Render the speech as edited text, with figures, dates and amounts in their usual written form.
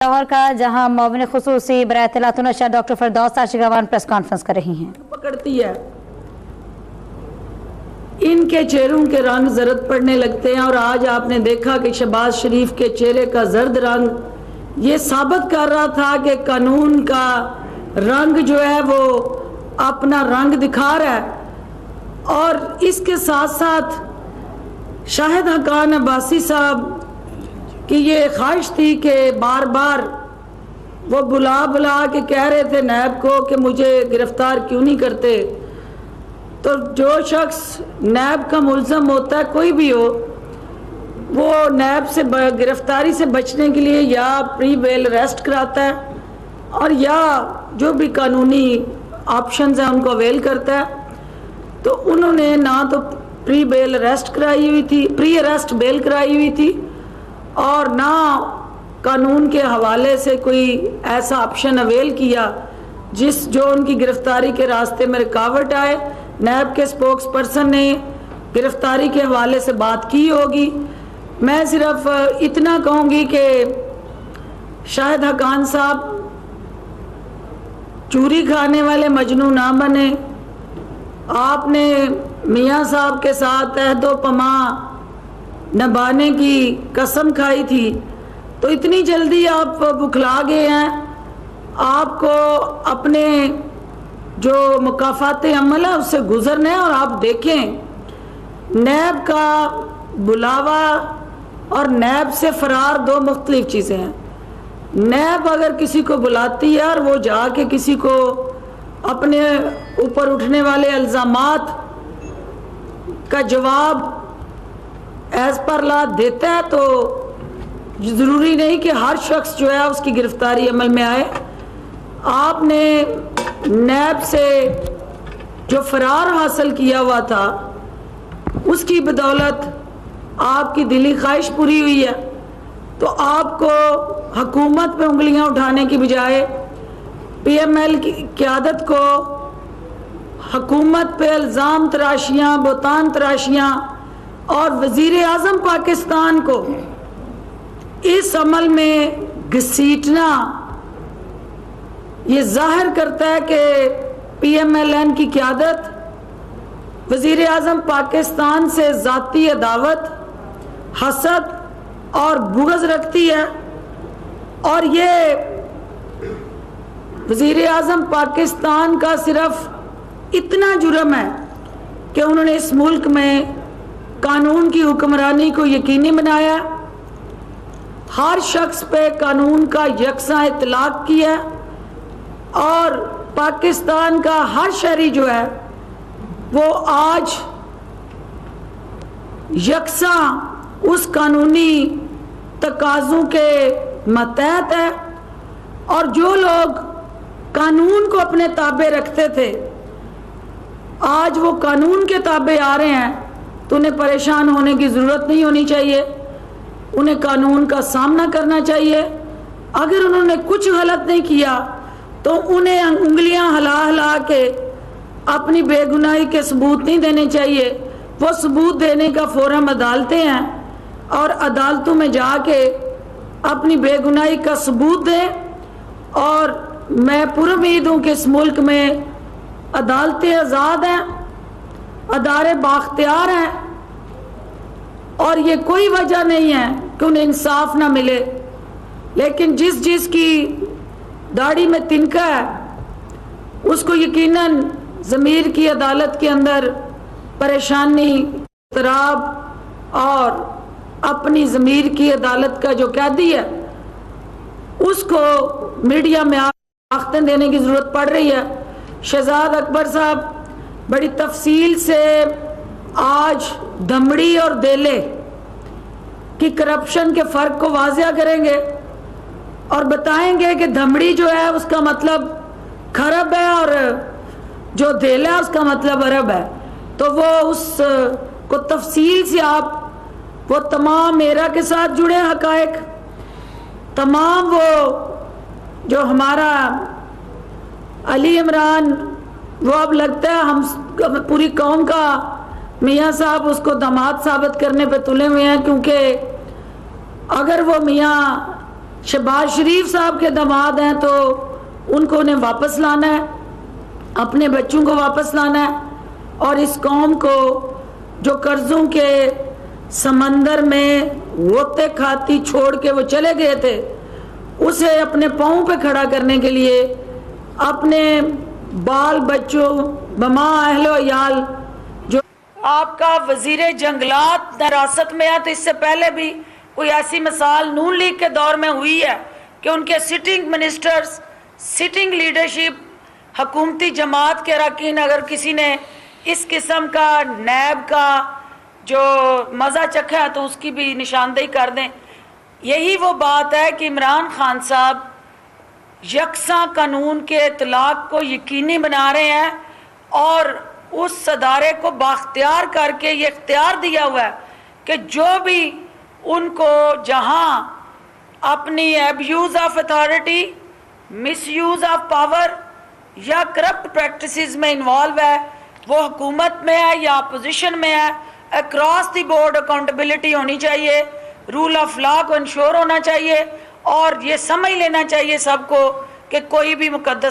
लाहौर का जहां मुआविन खुसूसी बराए इत्तलात नशा डॉक्टर फरदौस आशिगवान प्रेस कॉन्फ्रेंस कर रही हैं। पकड़ती है, इनके चेहरों के रंग जरद पड़ने लगते हैं और आज आपने देखा कि शहबाज शरीफ के चेहरे का जर्द रंग ये साबित कर रहा था कि कानून का रंग जो है वो अपना रंग दिखा रहा है। और इसके साथ साथ शाहिद हकान अब्बासी साहब कि ये ख्वाहिश थी कि बार बार वो बुला बुला के कह रहे थे नैब को कि मुझे गिरफ्तार क्यों नहीं करते। तो जो शख्स नैब का मुल्ज़म होता है, कोई भी हो, वो नैब से गिरफ्तारी से बचने के लिए या प्री बेल अरेस्ट कराता है और या जो भी कानूनी ऑप्शंस हैं उनको अवेल करता है। तो उन्होंने ना तो प्री बेल अरेस्ट कराई हुई थी, प्री अरेस्ट बेल कराई हुई थी, और ना कानून के हवाले से कोई ऐसा ऑप्शन अवेल किया जो उनकी गिरफ्तारी के रास्ते में रुकावट आए। नैब के स्पोक्स पर्सन ने गिरफ्तारी के हवाले से बात की होगी। मैं सिर्फ इतना कहूँगी कि शाहिद हकान साहब चूरी खाने वाले मजनू ना बने। आपने मियाँ साहब के साथ अहदो पमा नभाने की कसम खाई थी, तो इतनी जल्दी आप बुखला गए हैं। आपको अपने जो मुकाफाते अमल है उससे गुजरना है। और आप देखें, नैब का बुलावा और नैब से फरार दो मुख्तलिफ चीज़ें हैं। नैब अगर किसी को बुलाती है और वो जाके किसी को अपने ऊपर उठने वाले इल्ज़ामात का जवाब एज पर ला देता है, तो ज़रूरी नहीं कि हर शख्स जो है उसकी गिरफ्तारी अमल में आए। आपने नैब से जो फरार हासिल किया हुआ था उसकी बदौलत आपकी दिली ख्वाहिश पूरी हुई है। तो आपको हुकूमत पे उंगलियां उठाने की बजाय PML की क़यादत को हुकूमत पे इल्ज़ाम तराशियाँ, बोतान तराशियाँ और वज़ीर आज़म पाकिस्तान को इस अमल में घसीटना ये जाहिर करता है कि PMLN की क़यादत वज़ीर आज़म पाकिस्तान से ज़ाती अदावत, हसद और बुग़्ज़ रखती है। और ये वज़ीर आज़म पाकिस्तान का सिर्फ इतना जुर्म है कि उन्होंने इस मुल्क में कानून की हुक्मरानी को यकीनी बनाया, हर शख्स पे कानून का यकसा इतलाक किया और पाकिस्तान का हर शहरी जो है वो आज यकसा उस कानूनी तकाज़ों के मतहत है। और जो लोग कानून को अपने ताबे रखते थे, आज वो कानून के ताबे आ रहे हैं, तो उन्हें परेशान होने की ज़रूरत नहीं होनी चाहिए। उन्हें कानून का सामना करना चाहिए। अगर उन्होंने कुछ गलत नहीं किया तो उन्हें उंगलियां हिला हिला के अपनी बेगुनाही के सबूत नहीं देने चाहिए। वो सबूत देने का फोरम अदालतें हैं और अदालतों में जाके अपनी बेगुनाही का सबूत दें। और मैं पुरुमीद हूँ कि इस मुल्क में अदालतें आज़ाद हैं, अदारे बाख्तियार हैं, और ये कोई वजह नहीं है कि उन्हें इंसाफ ना मिले। लेकिन जिसकी दाढ़ी में तिनका है उसको यकीनन ज़मीर की अदालत के अंदर परेशानी, इज़्तिराब और अपनी ज़मीर की अदालत का जो कैदी है उसको मीडिया में आख्तन देने की ज़रूरत पड़ रही है। शहजाद अकबर साहब बड़ी तफसील से आज धमड़ी और देले की करप्शन के फ़र्क को वाज़िया करेंगे और बताएंगे कि धमड़ी जो है उसका मतलब खरब है और जो देला है उसका मतलब अरब है। तो वो उस को तफसील से आप वो तमाम मेरा के साथ जुड़े हकायक, तमाम वो जो हमारा अली इमरान, वो अब लगता है हम पूरी कौम का मियाँ साहब उसको दामाद साबित करने पे तुले हुए हैं, क्योंकि अगर वो मियाँ शहबाज शरीफ साहब के दामाद हैं तो उनको उन्हें वापस लाना है, अपने बच्चों को वापस लाना है और इस कौम को जो कर्जों के समंदर में होते खाती छोड़ के वो चले गए थे, उसे अपने पाँव पे खड़ा करने के लिए अपने बाल बच्चों बमा अहलो याल जो आपका वजीर जंगलात हिरासत में है, तो इससे पहले भी कोई ऐसी मिसाल नून लीग के दौर में हुई है कि उनके सिटिंग मिनिस्टर्स, सिटिंग लीडरशिप, हुकूमती जमात के अरकान अगर किसी ने इस किस्म का नैब का जो मज़ा चखा है तो उसकी भी निशानदेही कर दें। यही वो बात है कि इमरान खान साहब यकसा कानून के इतलाक को यकीनी बना रहे हैं और उस अदारे को बाख्तियार करके ये इख्तियार दिया हुआ है कि जो भी उनको जहां अपनी abuse of authority, misuse of power या करप्ट प्रैक्टिसेस में इन्वॉल्व है, वो हुकूमत में है या अपोजिशन में है, अक्रॉस द बोर्ड अकाउंटेबिलिटी होनी चाहिए, रूल ऑफ लॉ को इंश्योर होना चाहिए और ये समझ लेना चाहिए सबको कि कोई भी मुकद्दस